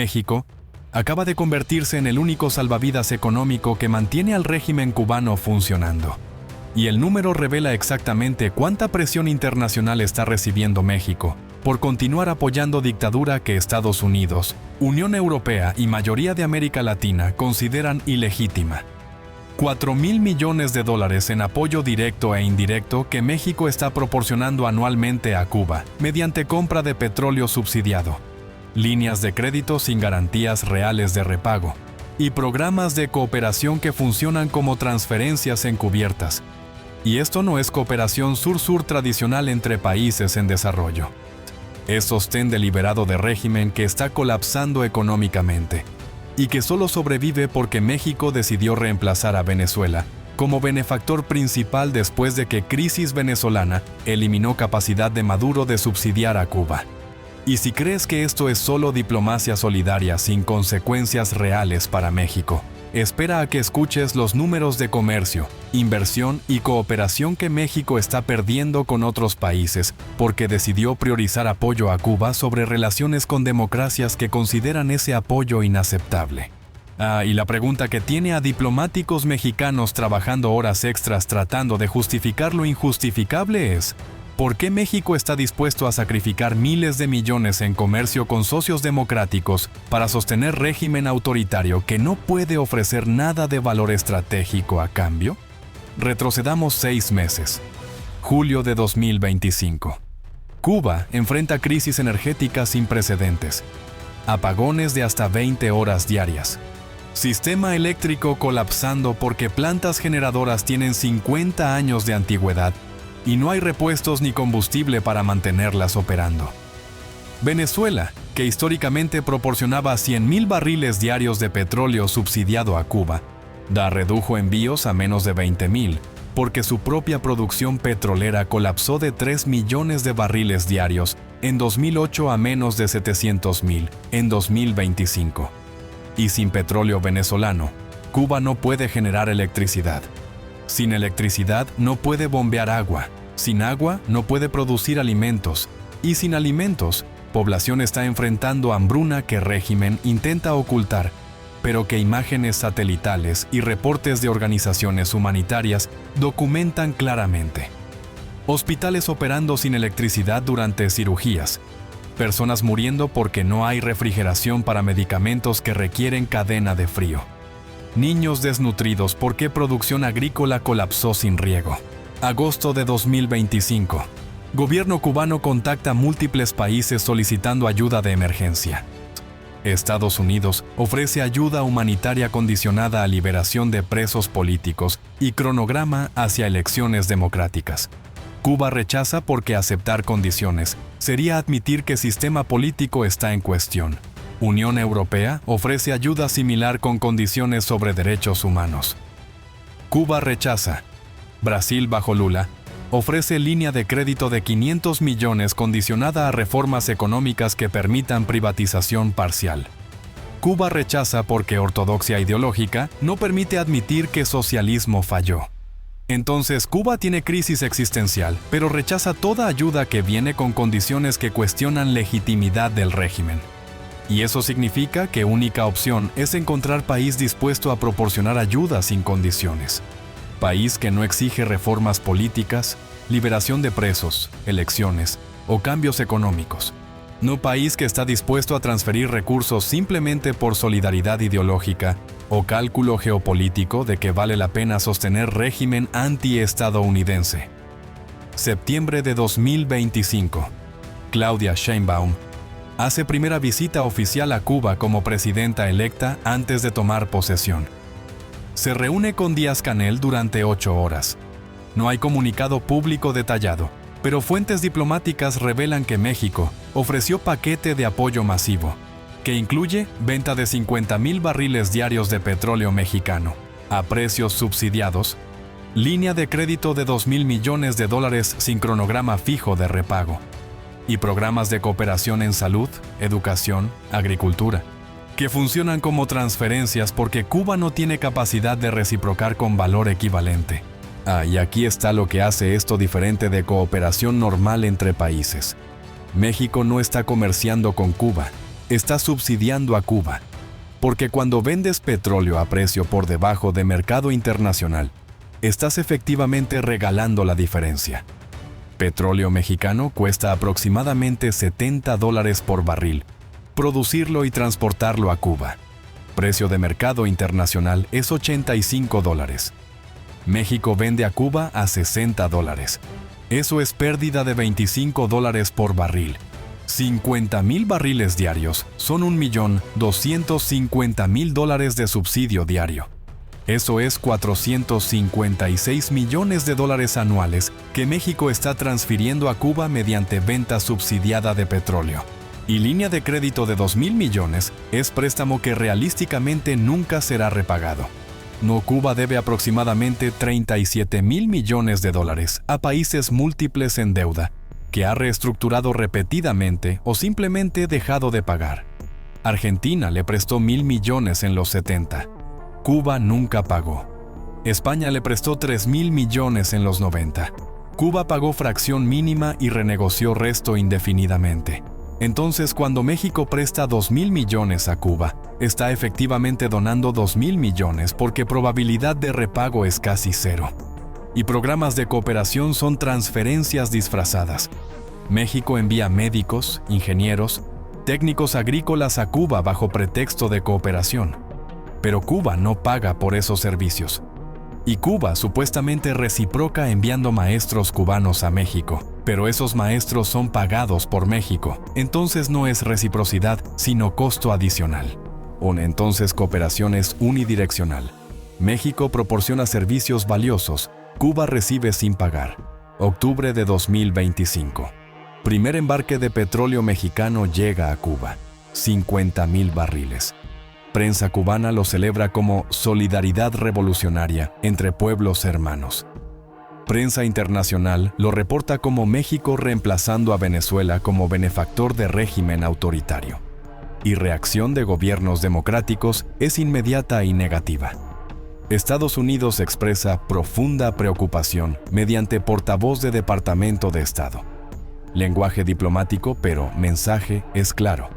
México acaba de convertirse en el único salvavidas económico que mantiene al régimen cubano funcionando. Y el número revela exactamente cuánta presión internacional está recibiendo México por continuar apoyando dictadura que Estados Unidos, Unión Europea y mayoría de América Latina consideran ilegítima. 4.000 millones de dólares en apoyo directo e indirecto que México está proporcionando anualmente a Cuba mediante compra de petróleo subsidiado, líneas de crédito sin garantías reales de repago y programas de cooperación que funcionan como transferencias encubiertas. Y esto no es cooperación sur-sur tradicional entre países en desarrollo. Es sostén deliberado de régimen que está colapsando económicamente y que solo sobrevive porque México decidió reemplazar a Venezuela como benefactor principal después de que crisis venezolana eliminó capacidad de Maduro de subsidiar a Cuba. Y si crees que esto es solo diplomacia solidaria sin consecuencias reales para México, espera a que escuches los números de comercio, inversión y cooperación que México está perdiendo con otros países porque decidió priorizar apoyo a Cuba sobre relaciones con democracias que consideran ese apoyo inaceptable. Y la pregunta que tiene a diplomáticos mexicanos trabajando horas extras tratando de justificar lo injustificable es: ¿por qué México está dispuesto a sacrificar miles de millones en comercio con socios democráticos para sostener régimen autoritario que no puede ofrecer nada de valor estratégico a cambio? Retrocedamos 6 meses. Julio de 2025. Cuba enfrenta crisis energética sin precedentes. Apagones de hasta 20 horas diarias. Sistema eléctrico colapsando porque plantas generadoras tienen 50 años de antigüedad y no hay repuestos ni combustible para mantenerlas operando. Venezuela, que históricamente proporcionaba 100.000 barriles diarios de petróleo subsidiado a Cuba, redujo envíos a menos de 20.000, porque su propia producción petrolera colapsó de 3 millones de barriles diarios en 2008 a menos de 700.000 en 2025. Y sin petróleo venezolano, Cuba no puede generar electricidad. Sin electricidad no puede bombear agua, sin agua no puede producir alimentos, y sin alimentos, población está enfrentando hambruna que régimen intenta ocultar, pero que imágenes satelitales y reportes de organizaciones humanitarias documentan claramente. Hospitales operando sin electricidad durante cirugías, personas muriendo porque no hay refrigeración para medicamentos que requieren cadena de frío. Niños desnutridos porque producción agrícola colapsó sin riego. Agosto de 2025. Gobierno cubano contacta a múltiples países solicitando ayuda de emergencia. Estados Unidos ofrece ayuda humanitaria condicionada a liberación de presos políticos y cronograma hacia elecciones democráticas. Cuba rechaza porque aceptar condiciones sería admitir que sistema político está en cuestión. Unión Europea ofrece ayuda similar con condiciones sobre derechos humanos. Cuba rechaza. Brasil bajo Lula ofrece línea de crédito de 500 millones condicionada a reformas económicas que permitan privatización parcial. Cuba rechaza porque ortodoxia ideológica no permite admitir que socialismo falló. Entonces Cuba tiene crisis existencial, pero rechaza toda ayuda que viene con condiciones que cuestionan legitimidad del régimen. Y eso significa que única opción es encontrar país dispuesto a proporcionar ayuda sin condiciones. País que no exige reformas políticas, liberación de presos, elecciones o cambios económicos. No país que está dispuesto a transferir recursos simplemente por solidaridad ideológica o cálculo geopolítico de que vale la pena sostener régimen anti-estadounidense. Septiembre de 2025. Claudia Sheinbaum hace primera visita oficial a Cuba como presidenta electa antes de tomar posesión. Se reúne con Díaz-Canel durante 8 horas. No hay comunicado público detallado, pero fuentes diplomáticas revelan que México ofreció paquete de apoyo masivo, que incluye venta de 50.000 barriles diarios de petróleo mexicano, a precios subsidiados, línea de crédito de 2.000 millones de dólares sin cronograma fijo de repago, y programas de cooperación en salud, educación, agricultura, que funcionan como transferencias porque Cuba no tiene capacidad de reciprocar con valor equivalente. Y aquí está lo que hace esto diferente de cooperación normal entre países. México no está comerciando con Cuba, está subsidiando a Cuba. Porque cuando vendes petróleo a precio por debajo de mercado internacional, estás efectivamente regalando la diferencia. Petróleo mexicano cuesta aproximadamente $70 por barril, producirlo y transportarlo a Cuba. Precio de mercado internacional es $85. México vende a Cuba a $60. Eso es pérdida de $25 por barril. 50,000 barriles diarios son $1.250.000 de subsidio diario. Eso es $456 millones anuales que México está transfiriendo a Cuba mediante venta subsidiada de petróleo. Y línea de crédito de 2,000 millones es préstamo que realísticamente nunca será repagado. No, Cuba debe aproximadamente $37,000 millones a países múltiples en deuda, que ha reestructurado repetidamente o simplemente dejado de pagar. Argentina le prestó 1,000 millones en los 70. Cuba nunca pagó. España le prestó 3,000 millones en los 90. Cuba pagó fracción mínima y renegoció resto indefinidamente. Entonces, cuando México presta 2,000 millones a Cuba, está efectivamente donando 2,000 millones porque probabilidad de repago es casi cero. Y programas de cooperación son transferencias disfrazadas. México envía médicos, ingenieros, técnicos agrícolas a Cuba bajo pretexto de cooperación. Pero Cuba no paga por esos servicios. Y Cuba supuestamente reciproca enviando maestros cubanos a México. Pero esos maestros son pagados por México. Entonces no es reciprocidad, sino costo adicional. Entonces cooperación es unidireccional. México proporciona servicios valiosos. Cuba recibe sin pagar. Octubre de 2025. Primer embarque de petróleo mexicano llega a Cuba. 50,000 barriles. Prensa cubana lo celebra como solidaridad revolucionaria entre pueblos hermanos. Prensa internacional lo reporta como México reemplazando a Venezuela como benefactor de régimen autoritario. Y reacción de gobiernos democráticos es inmediata y negativa. Estados Unidos expresa profunda preocupación mediante portavoz de Departamento de Estado. Lenguaje diplomático, pero mensaje es claro.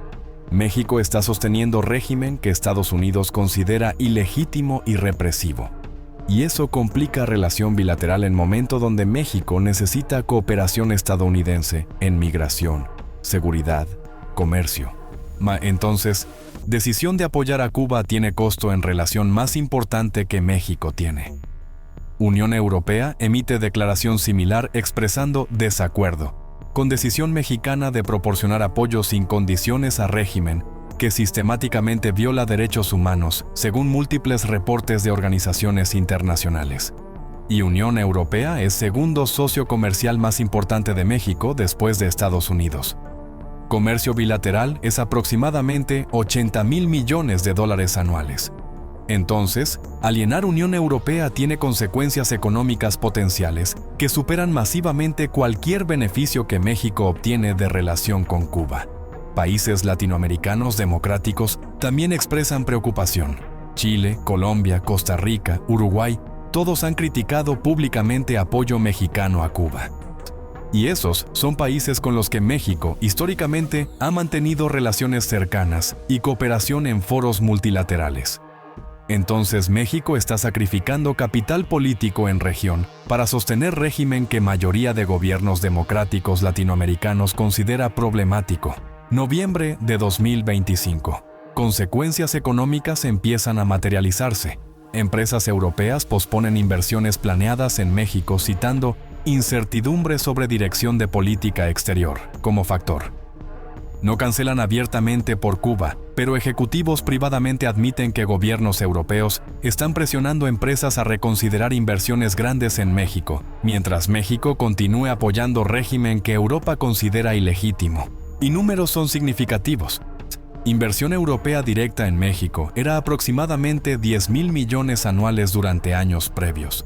México está sosteniendo régimen que Estados Unidos considera ilegítimo y represivo. Y eso complica relación bilateral en momento donde México necesita cooperación estadounidense en migración, seguridad, comercio. Entonces, decisión de apoyar a Cuba tiene costo en relación más importante que México tiene. Unión Europea emite declaración similar expresando desacuerdo con decisión mexicana de proporcionar apoyo sin condiciones a régimen que sistemáticamente viola derechos humanos, según múltiples reportes de organizaciones internacionales. Y Unión Europea es segundo socio comercial más importante de México después de Estados Unidos. Comercio bilateral es aproximadamente $80,000 millones anuales. Entonces, alienar Unión Europea tiene consecuencias económicas potenciales que superan masivamente cualquier beneficio que México obtiene de relación con Cuba. Países latinoamericanos democráticos también expresan preocupación. Chile, Colombia, Costa Rica, Uruguay, todos han criticado públicamente apoyo mexicano a Cuba. Y esos son países con los que México históricamente ha mantenido relaciones cercanas y cooperación en foros multilaterales. Entonces México está sacrificando capital político en región para sostener régimen que mayoría de gobiernos democráticos latinoamericanos considera problemático. Noviembre de 2025. Consecuencias económicas empiezan a materializarse. Empresas europeas posponen inversiones planeadas en México citando incertidumbre sobre dirección de política exterior como factor. No cancelan abiertamente por Cuba, pero ejecutivos privadamente admiten que gobiernos europeos están presionando empresas a reconsiderar inversiones grandes en México, mientras México continúe apoyando régimen que Europa considera ilegítimo. Y números son significativos. Inversión europea directa en México era aproximadamente 10,000 millones anuales durante años previos.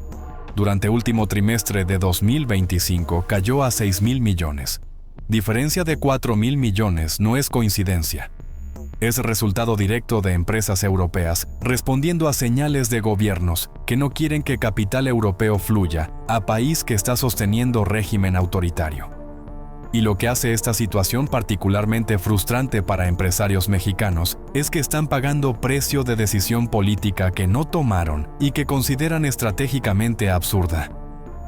Durante último trimestre de 2025 cayó a 6,000 millones. Diferencia de 4,000 millones no es coincidencia. Es resultado directo de empresas europeas respondiendo a señales de gobiernos que no quieren que capital europeo fluya a país que está sosteniendo régimen autoritario. Y lo que hace esta situación particularmente frustrante para empresarios mexicanos es que están pagando precio de decisión política que no tomaron y que consideran estratégicamente absurda.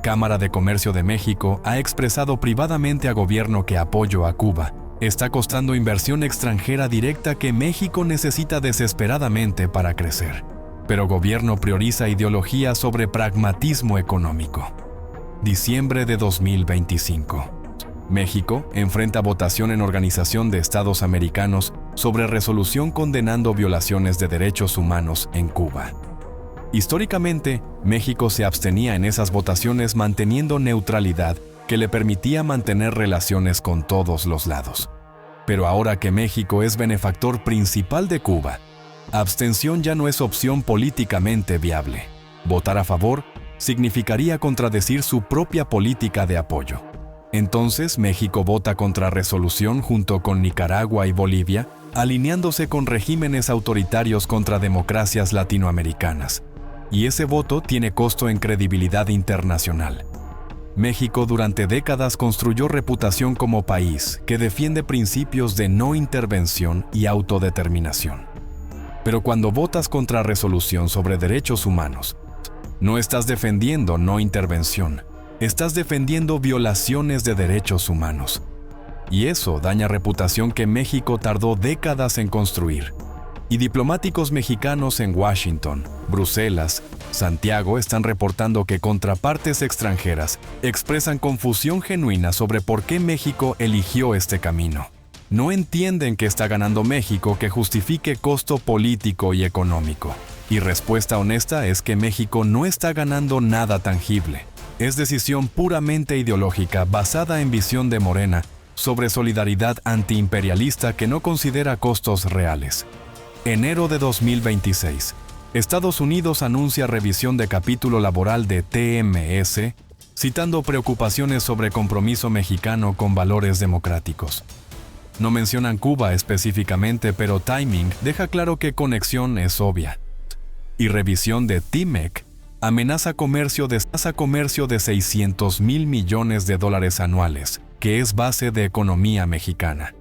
Cámara de Comercio de México ha expresado privadamente a gobierno que apoyo a Cuba está costando inversión extranjera directa que México necesita desesperadamente para crecer. Pero gobierno prioriza ideología sobre pragmatismo económico. Diciembre de 2025. México enfrenta votación en Organización de Estados Americanos sobre resolución condenando violaciones de derechos humanos en Cuba. Históricamente, México se abstenía en esas votaciones manteniendo neutralidad que le permitía mantener relaciones con todos los lados. Pero ahora que México es benefactor principal de Cuba, abstención ya no es opción políticamente viable. Votar a favor significaría contradecir su propia política de apoyo. Entonces, México vota contra resolución junto con Nicaragua y Bolivia, alineándose con regímenes autoritarios contra democracias latinoamericanas. Y ese voto tiene costo en credibilidad internacional. México durante décadas construyó reputación como país que defiende principios de no intervención y autodeterminación. Pero cuando votas contra resolución sobre derechos humanos, no estás defendiendo no intervención, estás defendiendo violaciones de derechos humanos. Y eso daña reputación que México tardó décadas en construir. Y diplomáticos mexicanos en Washington, Bruselas, Santiago están reportando que contrapartes extranjeras expresan confusión genuina sobre por qué México eligió este camino. No entienden que está ganando México que justifique costo político y económico. Y respuesta honesta es que México no está ganando nada tangible. Es decisión puramente ideológica basada en visión de Morena sobre solidaridad antiimperialista que no considera costos reales. Enero de 2026. Estados Unidos anuncia revisión de capítulo laboral de TMS, citando preocupaciones sobre compromiso mexicano con valores democráticos. No mencionan Cuba específicamente, pero timing deja claro que conexión es obvia. Y revisión de TMEC amenaza comercio de $600 mil millones anuales, que es base de economía mexicana.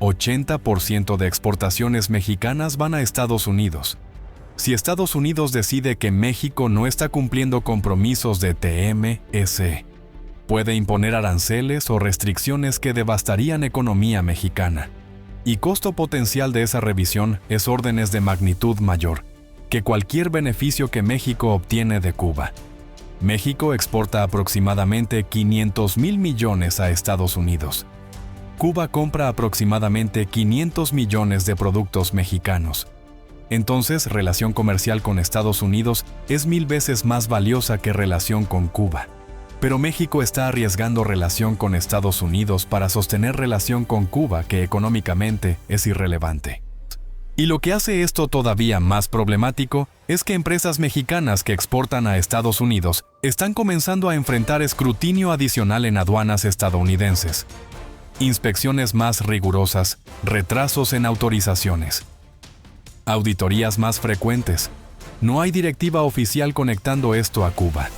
80% de exportaciones mexicanas van a Estados Unidos. Si Estados Unidos decide que México no está cumpliendo compromisos de TMS, puede imponer aranceles o restricciones que devastarían economía mexicana. Y costo potencial de esa revisión es órdenes de magnitud mayor que cualquier beneficio que México obtiene de Cuba. México exporta aproximadamente 500 mil millones a Estados Unidos. Cuba compra aproximadamente 500 millones de productos mexicanos. Entonces, relación comercial con Estados Unidos es 1000 veces más valiosa que relación con Cuba. Pero México está arriesgando relación con Estados Unidos para sostener relación con Cuba, que económicamente es irrelevante. Y lo que hace esto todavía más problemático es que empresas mexicanas que exportan a Estados Unidos están comenzando a enfrentar escrutinio adicional en aduanas estadounidenses. Inspecciones más rigurosas, retrasos en autorizaciones. Auditorías más frecuentes. No hay directiva oficial conectando esto a Cuba.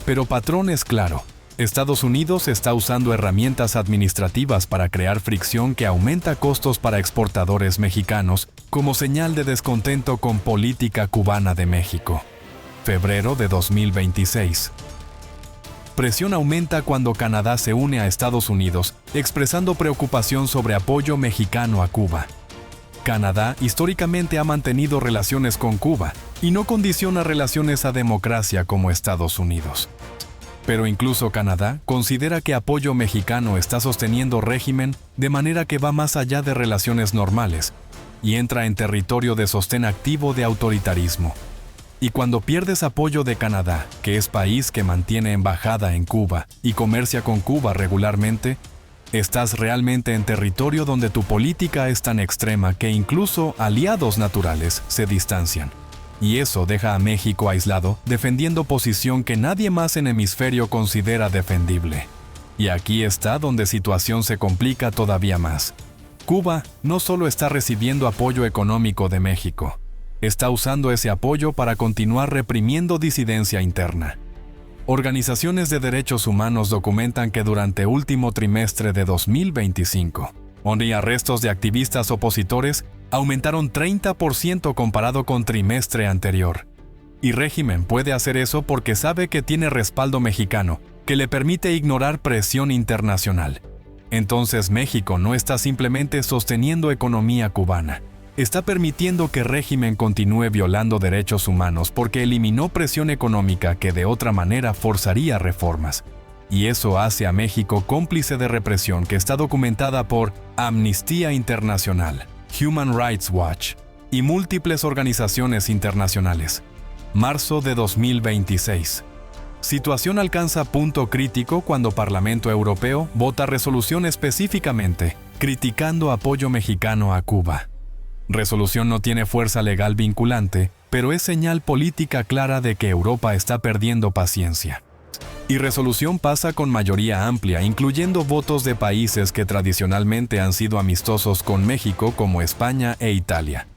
Pero patrón es claro. Estados Unidos está usando herramientas administrativas para crear fricción que aumenta costos para exportadores mexicanos como señal de descontento con política cubana de México. Febrero de 2026. Presión aumenta cuando Canadá se une a Estados Unidos, expresando preocupación sobre apoyo mexicano a Cuba. Canadá históricamente ha mantenido relaciones con Cuba y no condiciona relaciones a democracia como Estados Unidos. Pero incluso Canadá considera que apoyo mexicano está sosteniendo régimen de manera que va más allá de relaciones normales y entra en territorio de sostén activo de autoritarismo. Y cuando pierdes apoyo de Canadá, que es país que mantiene embajada en Cuba y comercia con Cuba regularmente, estás realmente en territorio donde tu política es tan extrema que incluso aliados naturales se distancian. Y eso deja a México aislado, defendiendo posición que nadie más en hemisferio considera defendible. Y aquí está donde situación se complica todavía más. Cuba no solo está recibiendo apoyo económico de México, está usando ese apoyo para continuar reprimiendo disidencia interna. Organizaciones de derechos humanos documentan que durante último trimestre de 2025, arrestos de activistas opositores aumentaron 30% comparado con trimestre anterior. Y régimen puede hacer eso porque sabe que tiene respaldo mexicano, que le permite ignorar presión internacional. Entonces México no está simplemente sosteniendo economía cubana, está permitiendo que régimen continúe violando derechos humanos porque eliminó presión económica que de otra manera forzaría reformas. Y eso hace a México cómplice de represión que está documentada por Amnistía Internacional, Human Rights Watch y múltiples organizaciones internacionales. Marzo de 2026. Situación alcanza punto crítico cuando Parlamento Europeo vota resolución específicamente criticando apoyo mexicano a Cuba. Resolución no tiene fuerza legal vinculante, pero es señal política clara de que Europa está perdiendo paciencia. Y resolución pasa con mayoría amplia, incluyendo votos de países que tradicionalmente han sido amistosos con México como España e Italia.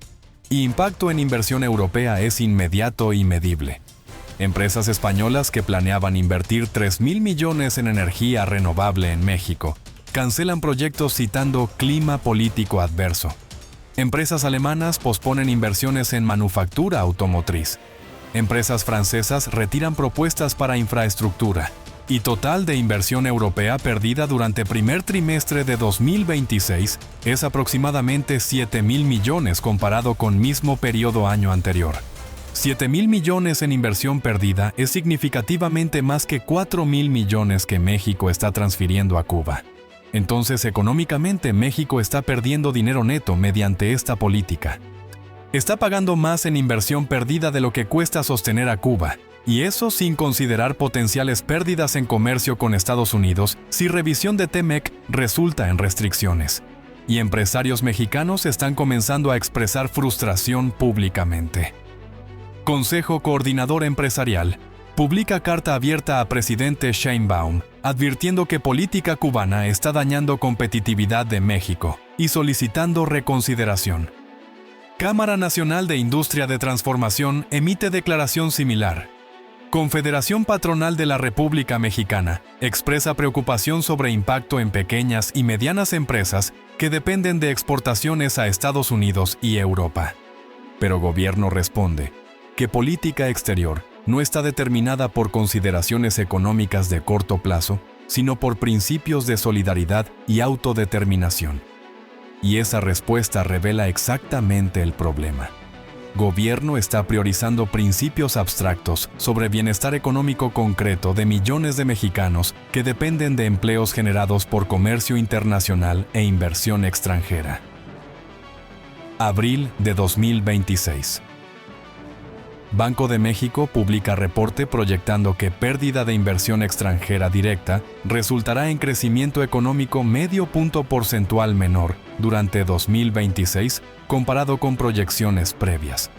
Y impacto en inversión europea es inmediato y medible. Empresas españolas que planeaban invertir 3.000 millones en energía renovable en México cancelan proyectos citando clima político adverso. Empresas alemanas posponen inversiones en manufactura automotriz. Empresas francesas retiran propuestas para infraestructura. Y total de inversión europea perdida durante primer trimestre de 2026 es aproximadamente 7.000 millones comparado con mismo periodo año anterior. 7.000 millones en inversión perdida es significativamente más que 4.000 millones que México está transfiriendo a Cuba. Entonces, económicamente, México está perdiendo dinero neto mediante esta política. Está pagando más en inversión perdida de lo que cuesta sostener a Cuba, y eso sin considerar potenciales pérdidas en comercio con Estados Unidos si revisión de TEMEC resulta en restricciones. Y empresarios mexicanos están comenzando a expresar frustración públicamente. Consejo Coordinador Empresarial publica carta abierta a presidente Sheinbaum, advirtiendo que política cubana está dañando competitividad de México y solicitando reconsideración. Cámara Nacional de Industria de Transformación emite declaración similar. Confederación Patronal de la República Mexicana expresa preocupación sobre impacto en pequeñas y medianas empresas que dependen de exportaciones a Estados Unidos y Europa. Pero gobierno responde que política exterior no está determinada por consideraciones económicas de corto plazo, sino por principios de solidaridad y autodeterminación. Y esa respuesta revela exactamente el problema. Gobierno está priorizando principios abstractos sobre bienestar económico concreto de millones de mexicanos que dependen de empleos generados por comercio internacional e inversión extranjera. Abril de 2026. Banco de México publica reporte proyectando que pérdida de inversión extranjera directa resultará en crecimiento económico medio punto porcentual menor durante 2026 comparado con proyecciones previas.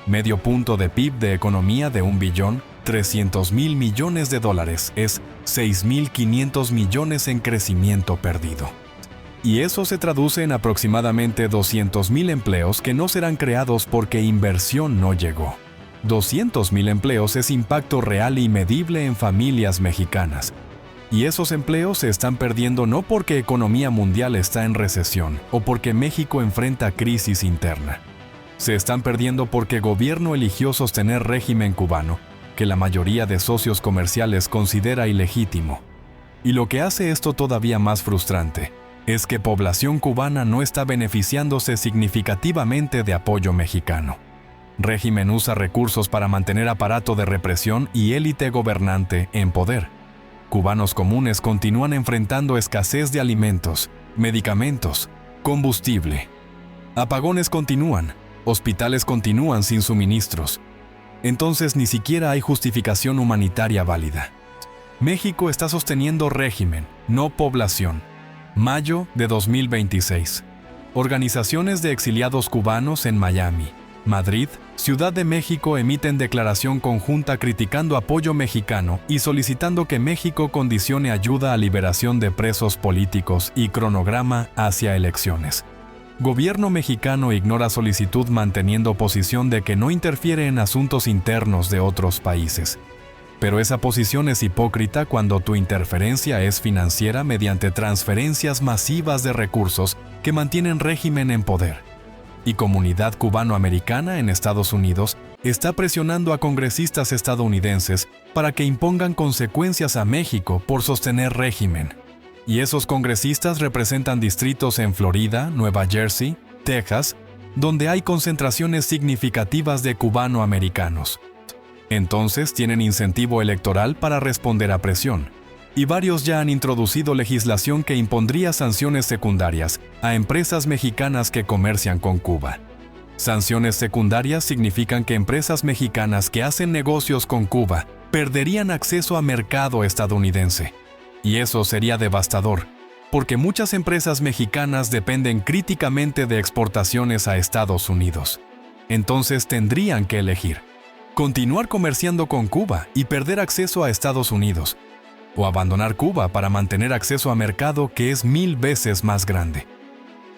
Medio punto de PIB de economía de $1.3 billones es 6.500 millones en crecimiento perdido. Y eso se traduce en aproximadamente 200.000 empleos que no serán creados porque inversión no llegó. 200.000 empleos es impacto real y medible en familias mexicanas. Y esos empleos se están perdiendo no porque economía mundial está en recesión o porque México enfrenta crisis interna. Se están perdiendo porque gobierno eligió sostener régimen cubano, que la mayoría de socios comerciales considera ilegítimo. Y lo que hace esto todavía más frustrante es que población cubana no está beneficiándose significativamente de apoyo mexicano. Régimen usa recursos para mantener aparato de represión y élite gobernante en poder. Cubanos comunes continúan enfrentando escasez de alimentos, medicamentos, combustible. Apagones continúan, hospitales continúan sin suministros. Entonces ni siquiera hay justificación humanitaria válida. México está sosteniendo régimen, no población. Mayo de 2026. Organizaciones de exiliados cubanos en Miami, Madrid, Ciudad de México emiten declaración conjunta criticando apoyo mexicano y solicitando que México condicione ayuda a liberación de presos políticos y cronograma hacia elecciones. Gobierno mexicano ignora solicitud manteniendo posición de que no interfiere en asuntos internos de otros países. Pero esa posición es hipócrita cuando tu interferencia es financiera mediante transferencias masivas de recursos que mantienen régimen en poder. Y comunidad cubano-americana en Estados Unidos está presionando a congresistas estadounidenses para que impongan consecuencias a México por sostener régimen. Y esos congresistas representan distritos en Florida, Nueva Jersey, Texas, donde hay concentraciones significativas de cubano-americanos. Entonces tienen incentivo electoral para responder a presión. Y varios ya han introducido legislación que impondría sanciones secundarias a empresas mexicanas que comercian con Cuba. Sanciones secundarias significan que empresas mexicanas que hacen negocios con Cuba perderían acceso a mercado estadounidense. Y eso sería devastador, porque muchas empresas mexicanas dependen críticamente de exportaciones a Estados Unidos. Entonces tendrían que elegir: continuar comerciando con Cuba y perder acceso a Estados Unidos, o abandonar Cuba para mantener acceso a mercado que es 1000 veces más grande.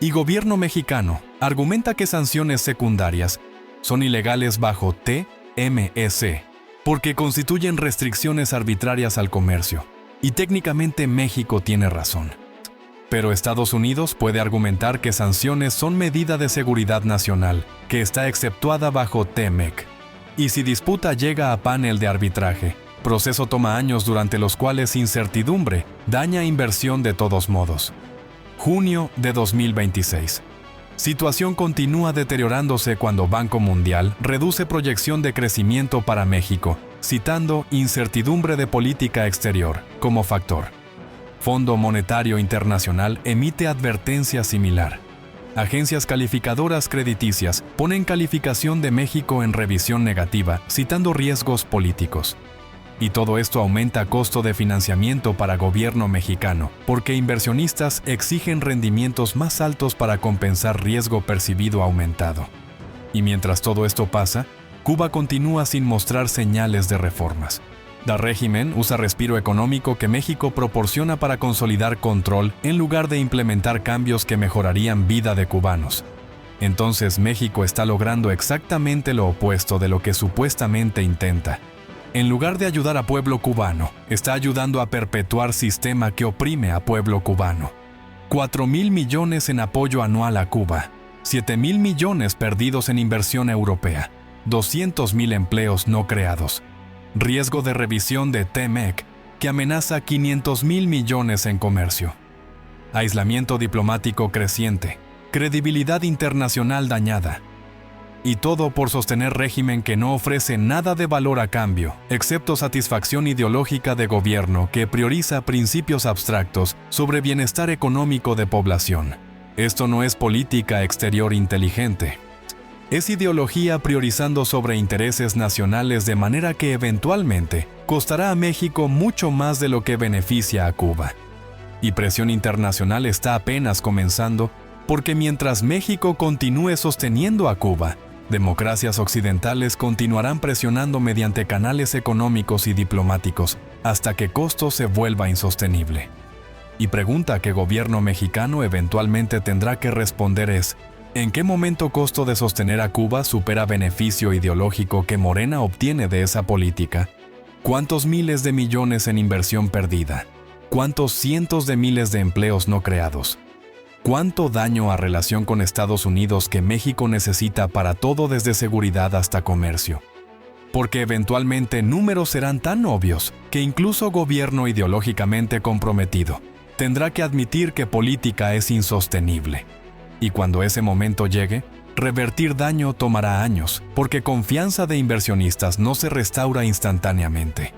Y gobierno mexicano argumenta que sanciones secundarias son ilegales bajo TMC, porque constituyen restricciones arbitrarias al comercio, y técnicamente México tiene razón. Pero Estados Unidos puede argumentar que sanciones son medida de seguridad nacional, que está exceptuada bajo TMEC. Y si disputa llega a panel de arbitraje, proceso toma años durante los cuales incertidumbre daña inversión de todos modos. Junio de 2026. Situación continúa deteriorándose cuando Banco Mundial reduce proyección de crecimiento para México, citando incertidumbre de política exterior como factor. Fondo Monetario Internacional emite advertencia similar. Agencias calificadoras crediticias ponen calificación de México en revisión negativa, citando riesgos políticos. Y todo esto aumenta costo de financiamiento para gobierno mexicano, porque inversionistas exigen rendimientos más altos para compensar riesgo percibido aumentado. Y mientras todo esto pasa, Cuba continúa sin mostrar señales de reformas. Da régimen usa respiro económico que México proporciona para consolidar control en lugar de implementar cambios que mejorarían vida de cubanos. Entonces México está logrando exactamente lo opuesto de lo que supuestamente intenta. En lugar de ayudar a pueblo cubano, está ayudando a perpetuar sistema que oprime a pueblo cubano. 4.000 millones en apoyo anual a Cuba, 7.000 millones perdidos en inversión europea, 200.000 empleos no creados. Riesgo de revisión de TMEC, que amenaza 500.000 millones en comercio. Aislamiento diplomático creciente, credibilidad internacional dañada. Y todo por sostener régimen que no ofrece nada de valor a cambio, excepto satisfacción ideológica de gobierno que prioriza principios abstractos sobre bienestar económico de población. Esto no es política exterior inteligente. Es ideología priorizando sobre intereses nacionales de manera que eventualmente costará a México mucho más de lo que beneficia a Cuba. Y presión internacional está apenas comenzando, porque mientras México continúe sosteniendo a Cuba, democracias occidentales continuarán presionando mediante canales económicos y diplomáticos hasta que costo se vuelva insostenible. Y pregunta que gobierno mexicano eventualmente tendrá que responder es: ¿en qué momento costo de sostener a Cuba supera beneficio ideológico que Morena obtiene de esa política? ¿Cuántos miles de millones en inversión perdida? ¿Cuántos cientos de miles de empleos no creados? ¿Cuánto daño a relación con Estados Unidos que México necesita para todo desde seguridad hasta comercio? Porque eventualmente números serán tan obvios que incluso gobierno ideológicamente comprometido tendrá que admitir que política es insostenible. Y cuando ese momento llegue, revertir daño tomará años, porque confianza de inversionistas no se restaura instantáneamente.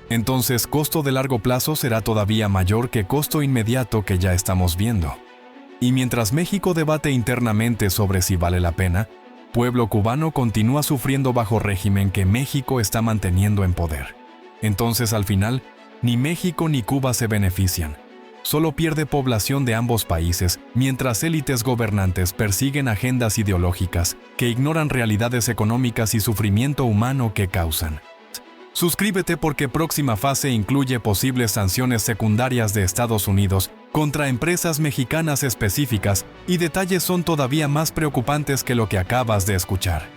Entonces, costo de largo plazo será todavía mayor que costo inmediato que ya estamos viendo. Y mientras México debate internamente sobre si vale la pena, pueblo cubano continúa sufriendo bajo régimen que México está manteniendo en poder. Entonces, al final, ni México ni Cuba se benefician. Solo pierde población de ambos países, mientras élites gobernantes persiguen agendas ideológicas que ignoran realidades económicas y sufrimiento humano que causan. Suscríbete porque próxima fase incluye posibles sanciones secundarias de Estados Unidos contra empresas mexicanas específicas y detalles son todavía más preocupantes que lo que acabas de escuchar.